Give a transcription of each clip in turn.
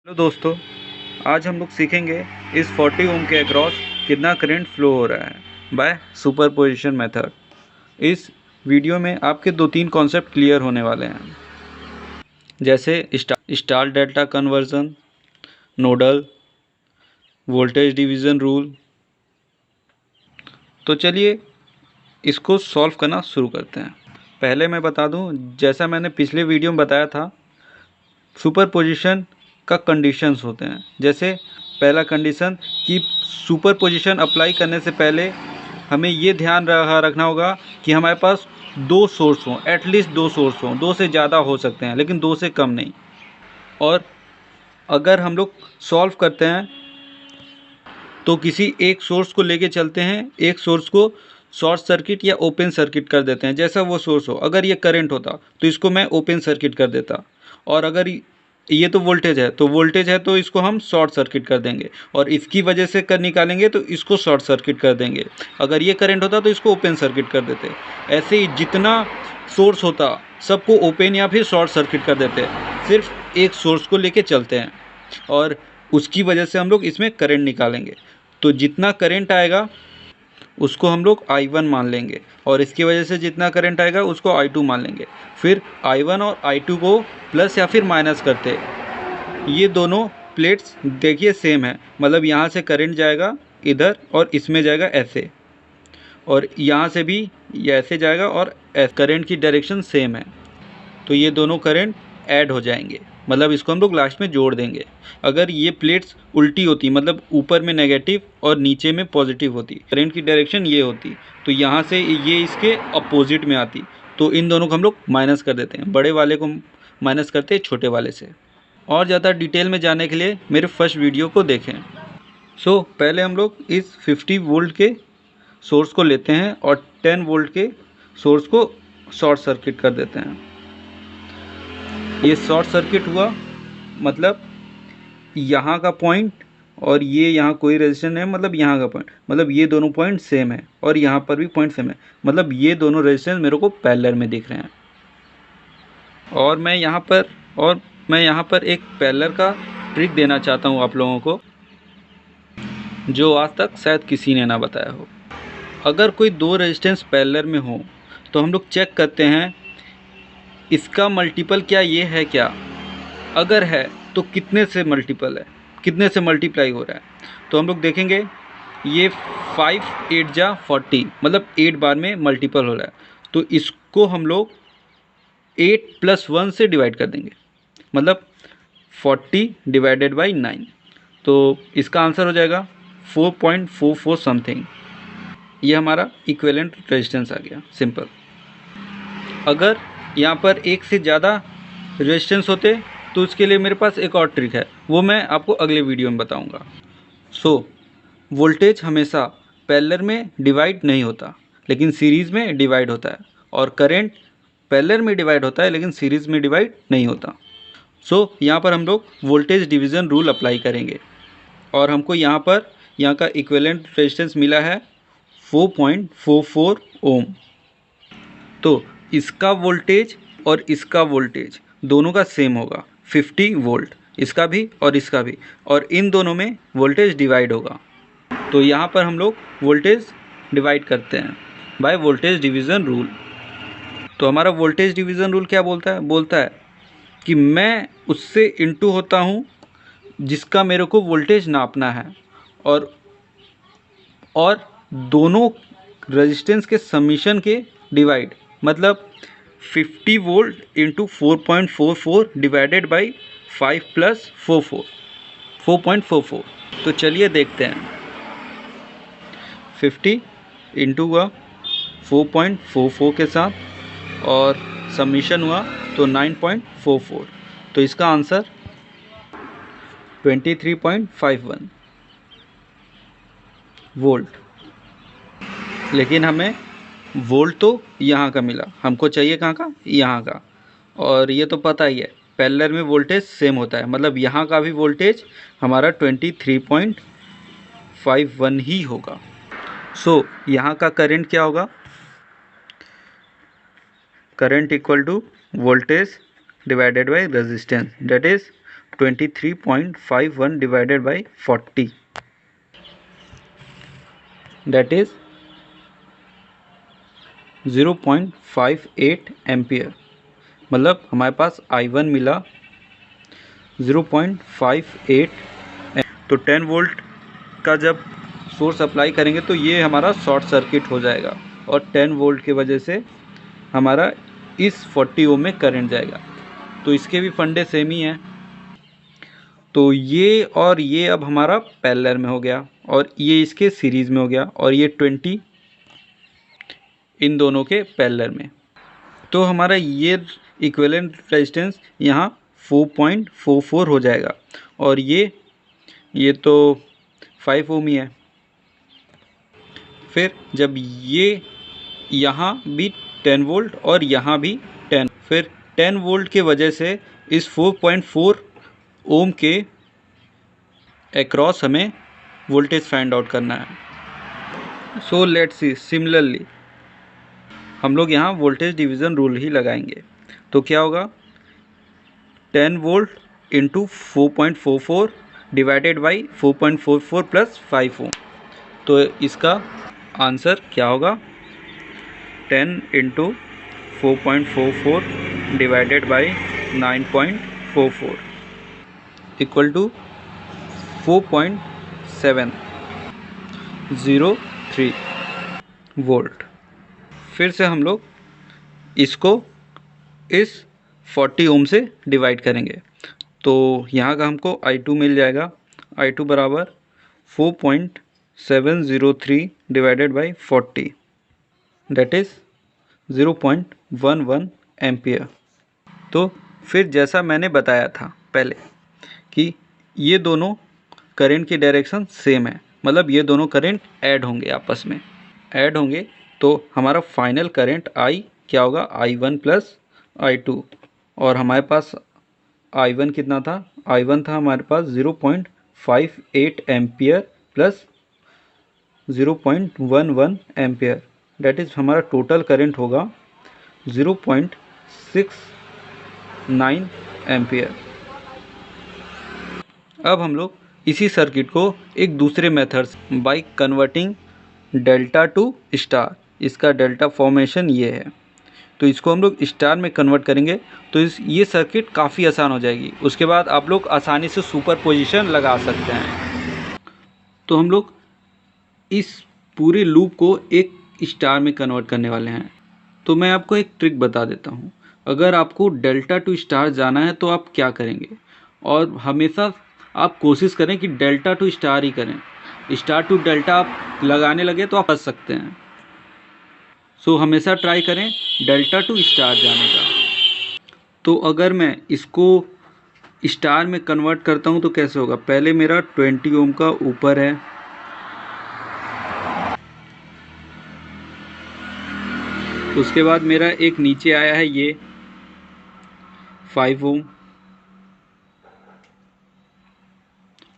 Hello दोस्तों, आज हम लोग सीखेंगे इस 40 ओम के अक्रॉस कितना करंट फ्लो हो रहा है बाय सुपरपोजिशन मेथड। इस वीडियो में आपके 2-3 कॉन्सेप्ट क्लियर होने वाले हैं, जैसे star delta conversion, nodal, voltage division rule. तो चलिए इसको सॉल्व करना शुरू करते हैं। पहले मैं बता दूं, जैसा मैंने पिछले वीडियो में बताया था, सुपरपोजिशन का कंडीशंस होते हैं। जैसे पहला कंडीशन कि सुपरपोजिशन अप्लाई करने से पहले हमें ये ध्यान रखना होगा कि हमारे पास 2 सोर्स हों, एटलीस्ट 2 सोर्स हों। 2 से ज़्यादा हो सकते हैं लेकिन 2 से कम नहीं। और अगर हम लोग सॉल्व करते हैं तो किसी एक सोर्स को लेके चलते हैं, एक सोर्स को शॉर्ट सर्किट या ओपन सर्किट कर देते हैं, जैसा वो सोर्स हो। अगर ये करंट होता तो इसको मैं ओपन सर्किट कर देता, और अगर ये तो वोल्टेज है तो इसको हम शॉर्ट सर्किट कर देंगे, और इसकी वजह से कर निकालेंगे तो इसको शॉर्ट सर्किट कर देंगे। अगर ये करंट होता तो इसको ओपन सर्किट कर देते। ऐसे ही जितना सोर्स होता सबको ओपन या फिर शॉर्ट सर्किट कर देते। सिर्फ एक सोर्स को लेके चलते हैं और उसकी वजह से हम लोग इसमें करंट निकालेंगे। तो जितना करंट आएगा उसको हम लोग I1 मान लेंगे, और इसकी वजह से जितना करंट आएगा उसको I2 मान लेंगे। फिर I1 और I2 को प्लस या फिर माइनस करते। ये दोनों प्लेट्स देखिए सेम है, मतलब यहाँ से करंट जाएगा इधर और इसमें जाएगा ऐसे, और यहाँ से भी ये ऐसे जाएगा और करंट की डायरेक्शन सेम है। तो ये दोनों करंट ऐड हो जाएंगे, मतलब इसको हम लोग लास्ट में जोड़ देंगे। अगर ये प्लेट्स उल्टी होती, मतलब ऊपर में नेगेटिव और नीचे में पॉजिटिव होती, करंट की डायरेक्शन ये होती, तो यहाँ से ये इसके अपोजिट में आती। तो इन दोनों को हम लोग माइनस कर देते हैं, बड़े वाले को माइनस करते हैं छोटे वाले से। और ज़्यादा डिटेल में जाने के लिए मेरे फर्स्ट वीडियो को देखें। पहले हम लोग इस 50 वोल्ट के सोर्स को लेते हैं और 10 वोल्ट के सोर्स को शॉर्ट सर्किट कर देते हैं। ये शॉर्ट सर्किट हुआ, मतलब यहाँ का पॉइंट और ये यहाँ कोई रेजिस्टेंस है, मतलब यहाँ का पॉइंट, मतलब ये दोनों पॉइंट सेम है, और यहाँ पर भी पॉइंट सेम है, मतलब ये दोनों रेजिस्टेंस मेरे को पैरेलल में दिख रहे हैं। और मैं यहाँ पर एक पैरेलल का ट्रिक देना चाहता हूँ आप लोगों को, जो आज तक शायद किसी ने ना बताया हो। अगर कोई 2 रेजिस्टेंस पैरेलल में हो तो हम लोग चेक करते हैं इसका मल्टीपल क्या ये है क्या। अगर है तो कितने से मल्टीपल है, कितने से मल्टीप्लाई हो रहा है। तो हम लोग देखेंगे ये 5 8 जा 40, मतलब 8 बार में मल्टीपल हो रहा है। तो इसको हम लोग 8 + 1 से डिवाइड कर देंगे, मतलब 40 डिवाइडेड बाई 9। तो इसका आंसर हो जाएगा 4.44 समथिंग। ये हमारा इक्विवेलेंट रेजिस्टेंस आ गया, सिंपल। अगर यहाँ पर एक से ज़्यादा रेजिस्टेंस होते तो उसके लिए मेरे पास एक और ट्रिक है, वो मैं आपको अगले वीडियो में बताऊँगा। वोल्टेज हमेशा पैरेलल में डिवाइड नहीं होता लेकिन सीरीज़ में डिवाइड होता है, और करंट पैरेलल में डिवाइड होता है लेकिन सीरीज़ में डिवाइड नहीं होता। यहाँ पर हम लोग वोल्टेज डिवीज़न रूल अप्लाई करेंगे, और हमको यहाँ का इक्विवेलेंट रेजिस्टेंस मिला है 4.44 ओम। तो इसका वोल्टेज और इसका वोल्टेज दोनों का सेम होगा, 50 वोल्ट, इसका भी और इसका भी, और इन दोनों में वोल्टेज डिवाइड होगा। तो यहाँ पर हम लोग वोल्टेज डिवाइड करते हैं बाय वोल्टेज डिवीज़न रूल। तो हमारा वोल्टेज डिवीज़न रूल क्या बोलता है कि मैं उससे इनटू होता हूँ जिसका मेरे को वोल्टेज नापना है, और दोनों रेजिस्टेंस के समीशन के डिवाइड, मतलब 50 वोल्ट इंटू 4.44 डिवाइडेड बाई 5 + 4.44। तो चलिए देखते हैं। 50 इंटू हुआ 4.44 के साथ, और समीशन हुआ तो 9.44, तो इसका आंसर 23.51 वोल्ट। लेकिन हमें वोल्ट तो यहाँ का मिला, हमको चाहिए कहाँ का, यहाँ का। और ये तो पता ही है पैरेलल में वोल्टेज सेम होता है, मतलब यहाँ का भी वोल्टेज हमारा 23.51 ही होगा। यहाँ का करंट क्या होगा, current equal to voltage divided by resistance, that is 23.51 divided by 40, that is 0.58 ampere. मतलब हमारे पास I1 मिला 0.58। तो 10 वोल्ट का जब सोर्स अप्लाई करेंगे तो ये हमारा शॉर्ट सर्किट हो जाएगा और 10 वोल्ट की वजह से हमारा इस 40 ओम में करंट जाएगा। तो इसके भी फंडे सेम ही हैं। तो ये और ये अब हमारा पैरेलल में हो गया और ये इसके सीरीज़ में हो गया और ये 20 इन दोनों के पैरेलल में। तो हमारा ये इक्विवेलेंट रेजिस्टेंस यहाँ 4.44 हो जाएगा और ये तो 5 ओम ही है। फिर जब ये यहाँ भी 10 वोल्ट और यहाँ भी 10, फिर 10 वोल्ट के वजह से इस 4.4 ओम के अक्रॉस हमें वोल्टेज फाइंड आउट करना है। सो लेट्स सी, सिमिलरली हम लोग यहाँ वोल्टेज डिवीज़न रूल ही लगाएंगे। तो क्या होगा, 10 volt into 4.44 divided by 4.44 plus 5 ohm. तो इसका आंसर क्या होगा, 10 into 4.44 divided by 9.44 equal to 4.703 volt. फिर से हम लोग इसको इस 40 ओम से डिवाइड करेंगे। तो यहाँ का हमको I2 मिल जाएगा, I2 बराबर 4.703 divided by 40, that is 0.11 ampere. तो फिर जैसा मैंने बताया था पहले कि ये दोनों करंट की डायरेक्शन सेम है, मतलब ये दोनों करंट ऐड होंगे, आपस में ऐड होंगे। तो हमारा फाइनल करंट I क्या होगा, I1 प्लस I2। और हमारे पास I1 कितना था, I1 था हमारे पास 0.58 ampere plus 0.11 ampere, that is हमारा टोटल करंट होगा 0.69 एम्पियर। अब हम लोग इसी सर्किट को एक दूसरे मेथड से by converting delta two star, इसका डेल्टा फॉर्मेशन ये है, तो इसको हम लोग स्टार में कन्वर्ट करेंगे तो ये सर्किट काफ़ी आसान हो जाएगी। उसके बाद आप लोग आसानी से सुपर पोजिशन लगा सकते हैं। तो हम लोग इस पूरे लूप को एक स्टार में कन्वर्ट करने वाले हैं। तो मैं आपको एक ट्रिक बता देता हूँ। अगर आपको डेल्टा टू स्टार जाना है तो आप क्या करेंगे, और हमेशा आप कोशिश करें कि डेल्टा टू स्टार ही करें। स्टार टू डेल्टा आप लगाने लगे तो आप फंस सकते हैं। सो हमेशा ट्राई करें डेल्टा टू स्टार जाने का। तो अगर मैं इसको स्टार में कन्वर्ट करता हूं तो कैसे होगा, पहले मेरा 20 ओम का ऊपर है, उसके बाद मेरा एक नीचे आया है ये 5 ओम,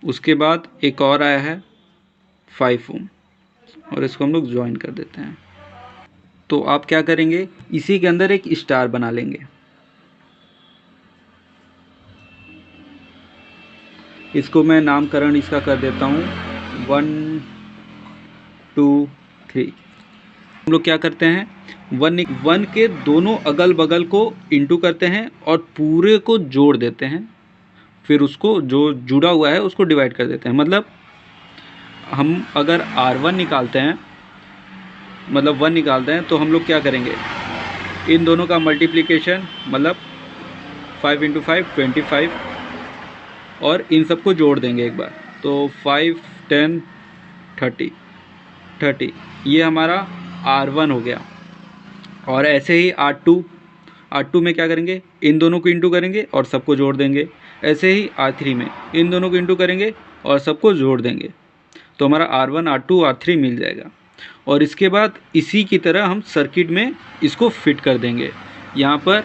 उसके बाद एक और आया है 5 ओम, और इसको हम लोग ज्वाइन कर देते हैं। तो आप क्या करेंगे, इसी के अंदर एक स्टार बना लेंगे। इसको मैं नामकरण इसका कर देता हूँ 1 2 3। हम लोग क्या करते हैं, 1 के दोनों अगल बगल को इंटू करते हैं और पूरे को जोड़ देते हैं, फिर उसको जो जुड़ा हुआ है उसको डिवाइड कर देते हैं। मतलब हम अगर R1 निकालते हैं, मतलब 1 निकालते हैं, तो हम लोग क्या करेंगे, इन दोनों का मल्टीप्लिकेशन, मतलब 5 × 5 25, और इन सबको जोड़ देंगे एक बार। तो 5 10 30, ये हमारा R1 हो गया। और ऐसे ही R2 में क्या करेंगे, इन दोनों को इंटू करेंगे और सबको जोड़ देंगे। ऐसे ही R3 में इन दोनों को इंटू करेंगे और सबको जोड़ देंगे। तो हमारा R1 R2 R3 मिल जाएगा। और इसके बाद इसी की तरह हम सर्किट में इसको फिट कर देंगे। यहाँ पर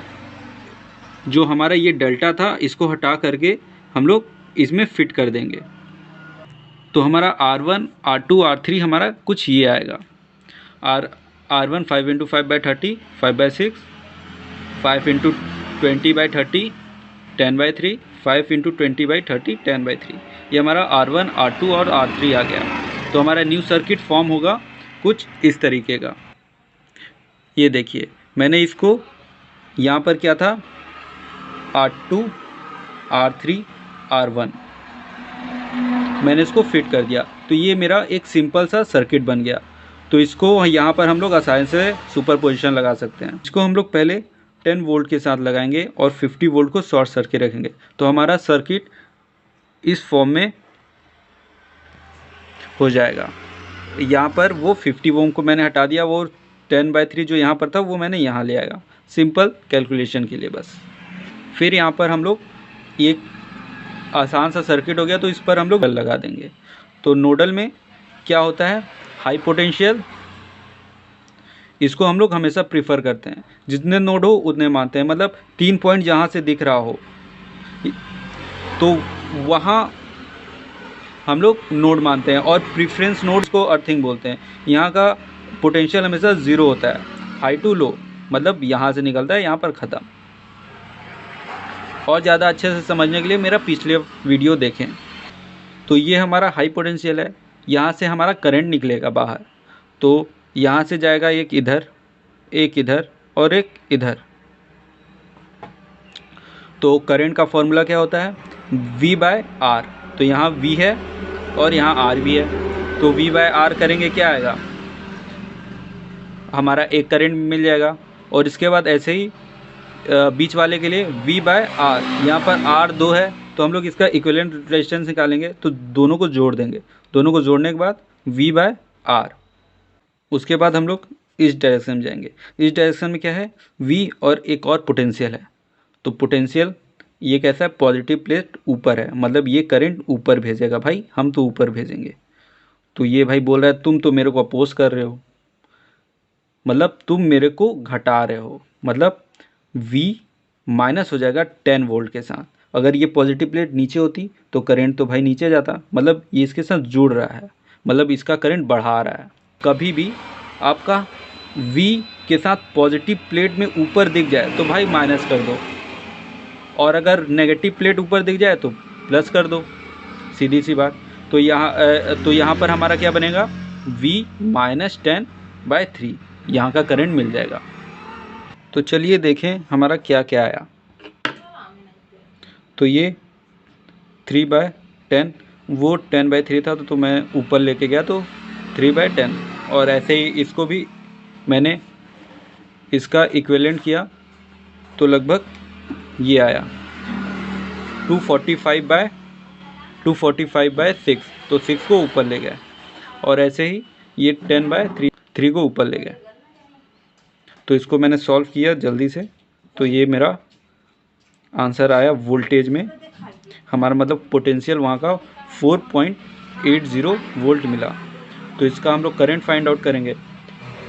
जो हमारा ये डेल्टा था इसको हटा करके हम लोग इसमें फिट कर देंगे। तो हमारा R1 R2 R3 हमारा कुछ ये आएगा, R1 5 × 5/30 5/6, 5 × 20/30 10/3, 5 इंटू 20/30 10/3। ये हमारा R1 R2 और R3 आ गया। तो हमारा न्यू सर्किट फॉर्म होगा कुछ इस तरीके का। ये देखिए मैंने इसको यहाँ पर क्या था, R2 R3 R1 मैंने इसको फिट कर दिया। तो ये मेरा एक सिंपल सा सर्किट बन गया। तो इसको यहाँ पर हम लोग आसानी से सुपर पोजिशन लगा सकते हैं। इसको हम लोग पहले 10 वोल्ट के साथ लगाएंगे और 50 वोल्ट को शॉर्ट सर्किट रखेंगे। तो हमारा सर्किट इस फॉर्म में हो जाएगा। यहाँ पर वो 50 ओम को मैंने हटा दिया, वो 10/3 जो यहाँ पर था वो मैंने यहाँ ले आएगा, सिंपल कैलकुलेशन के लिए बस। फिर यहाँ पर हम लोग एक आसान सा सर्किट हो गया, तो इस पर हम लोग लगा देंगे। तो नोडल में क्या होता है, हाई पोटेंशियल, इसको हम लोग हमेशा प्रीफर करते हैं। जितने नोड हो उतने मानते हैं, मतलब 3 पॉइंट जहाँ से दिख रहा हो तो वहाँ हम लोग नोड मानते हैं। और प्रीफरेंस नोड्स को अर्थिंग बोलते हैं। यहाँ का पोटेंशियल हमेशा 0 होता है, हाई टू लो, मतलब यहाँ से निकलता है यहाँ पर ख़त्म। और ज़्यादा अच्छे से समझने के लिए मेरा पिछले वीडियो देखें। तो ये हमारा हाई पोटेंशियल है, यहाँ से हमारा करंट निकलेगा बाहर। तो यहाँ से जाएगा एक इधर और एक इधर। तो करंट का फॉर्मूला क्या होता है, V/R। तो यहाँ V है और यहाँ R भी है। तो V/R करेंगे क्या आएगा, हमारा एक करंट मिल जाएगा। और इसके बाद ऐसे ही बीच वाले के लिए V/R, यहाँ पर R 2 है तो हम लोग इसका इक्विवेलेंट रेजिस्टेंस निकालेंगे। तो दोनों को जोड़ देंगे, दोनों को जोड़ने के बाद V/R। उसके बाद हम लोग इस डायरेक्शन में जाएंगे। इस डायरेक्शन में क्या है, V और एक और पोटेंशियल है। तो पोटेंशियल ये कैसा है, पॉजिटिव प्लेट ऊपर है, मतलब ये करंट ऊपर भेजेगा भाई, हम तो ऊपर भेजेंगे। तो ये भाई बोल रहा है तुम तो मेरे को अपोज कर रहे हो, मतलब तुम मेरे को घटा रहे हो, मतलब V माइनस हो जाएगा 10 वोल्ट के साथ। अगर ये पॉजिटिव प्लेट नीचे होती तो करंट तो भाई नीचे जाता, मतलब ये इसके साथ जुड़ रहा है, मतलब इसका करंट बढ़ा रहा है। कभी भी आपका V के साथ पॉजिटिव प्लेट में ऊपर दिख जाए तो भाई माइनस कर दो, और अगर नेगेटिव प्लेट ऊपर दिख जाए तो प्लस कर दो, सीधी सी बात। तो यहाँ पर हमारा क्या बनेगा, V - 10/3, यहाँ का करंट मिल जाएगा। तो चलिए देखें हमारा क्या क्या आया। तो ये 3/10, वो 10/3 था तो मैं ऊपर लेके गया तो 3/10। और ऐसे ही इसको भी मैंने इसका इक्विवेलेंट किया तो लगभग ये आया 245/6। तो 6 को ऊपर ले गया, और ऐसे ही ये 10/3 को ऊपर ले गया। तो इसको मैंने सॉल्व किया जल्दी से। तो ये मेरा आंसर आया वोल्टेज में, हमारा मतलब पोटेंशियल वहाँ का 4.80 वोल्ट मिला। तो इसका हम लोग करंट फाइंड आउट करेंगे।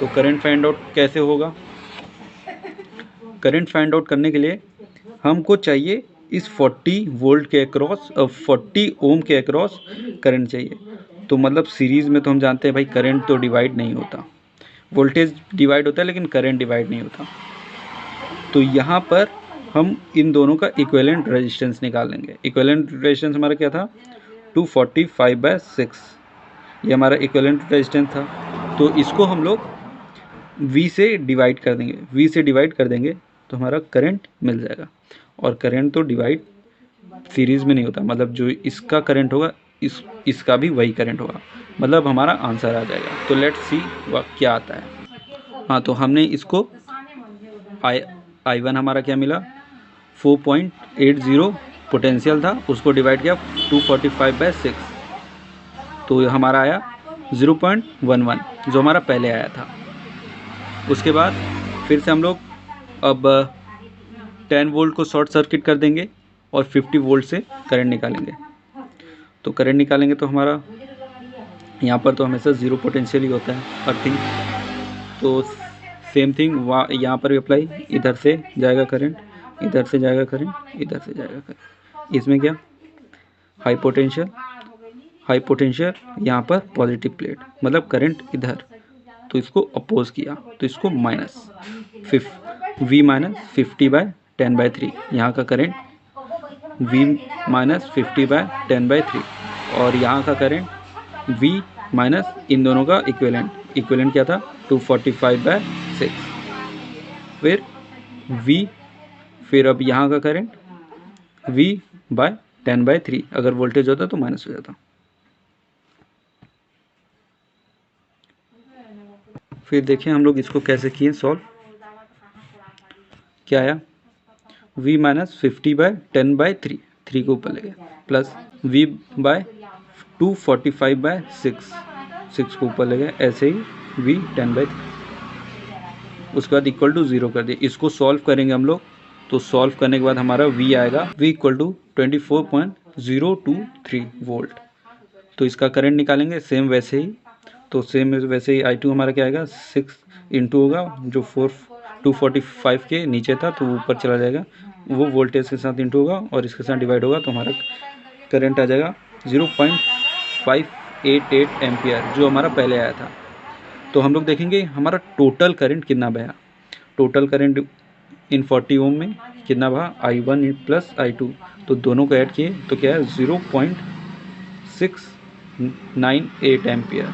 तो करंट फाइंड आउट कैसे होगा, करंट फाइंड आउट करने के लिए हमको चाहिए इस 40 वोल्ट के अक्रॉस, 40 ओम के अक्रॉस करंट चाहिए। तो मतलब सीरीज़ में तो हम जानते हैं भाई करंट तो डिवाइड नहीं होता, वोल्टेज डिवाइड होता है लेकिन करंट डिवाइड नहीं होता। तो यहाँ पर हम इन दोनों का इक्विवेलेंट रेजिस्टेंस निकाल लेंगे। इक्विवेलेंट रेजिस्टेंस हमारा क्या था, 245/6, ये हमारा इक्विवेलेंट रेजिस्टेंस था। तो इसको हम लोग V से डिवाइड कर देंगे। V से डिवाइड कर देंगे तो हमारा करंट मिल जाएगा। और करंट तो डिवाइड सीरीज़ में नहीं होता, मतलब जो इसका करंट होगा इसका भी वही करंट होगा, मतलब हमारा आंसर आ जाएगा। तो लेट्स सी वह क्या आता है। हाँ, तो हमने इसको I1 हमारा क्या मिला, 4.80 पोटेंशियल था, उसको डिवाइड किया 245/6, तो हमारा आया 0.11, जो हमारा पहले आया था। उसके बाद फिर से हम लोग अब 10 वोल्ट को शॉर्ट सर्किट कर देंगे और 50 वोल्ट से करंट निकालेंगे। तो करंट निकालेंगे तो हमारा यहाँ पर तो हमेशा 0 पोटेंशियल ही होता है, अर्थिंग। तो सेम थिंग वहाँ यहाँ पर भी अप्लाई, इधर से जाएगा करंट, इधर से जाएगा करंट, इधर से जाएगा करंट। इसमें क्या, हाई पोटेंशियल यहाँ पर पॉजिटिव प्लेट, मतलब करंट इधर, तो इसको अपोज किया तो इसको V - 50/10/3, यहाँ का करंट V माइनस 50/10/3 और यहाँ का करंट V माइनस इन दोनों का इक्विवेलेंट क्या था 245/6। फिर V, फिर अब यहाँ का करंट V/10/3, अगर वोल्टेज होता तो माइनस हो जाता। फिर देखिए हम लोग इसको कैसे किए सॉल्व। क्या आया V माइनस 50/10/3, 3 को ऊपर ले गए, प्लस V/245/6, 6 को ऊपर ले गए, ऐसे ही V/10/3। उसके बाद इक्वल टू 0 कर दिए। इसको सॉल्व करेंगे हम लोग, तो सॉल्व करने के बाद हमारा V आएगा V इक्वल टू 24.023 वोल्ट। तो इसका करंट निकालेंगे सेम वैसे ही, तो सेम वैसे ही I2 हमारा क्या आएगा 6 इंटू होगा जो 245 के नीचे था तो ऊपर चला जाएगा, वो वोल्टेज के साथ इंटू होगा और इसके साथ डिवाइड होगा, तो हमारा करंट आ जाएगा 0.588 एम्पियर जो हमारा पहले आया था। तो हम लोग देखेंगे हमारा टोटल करंट कितना बहा। टोटल करंट इन 40 ओम में कितना बहा I1 प्लस I2, तो दोनों को ऐड किए तो क्या है 0.698 एम्पियर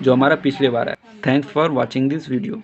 जो हमारा पिछले बार है। Thanks for watching this video.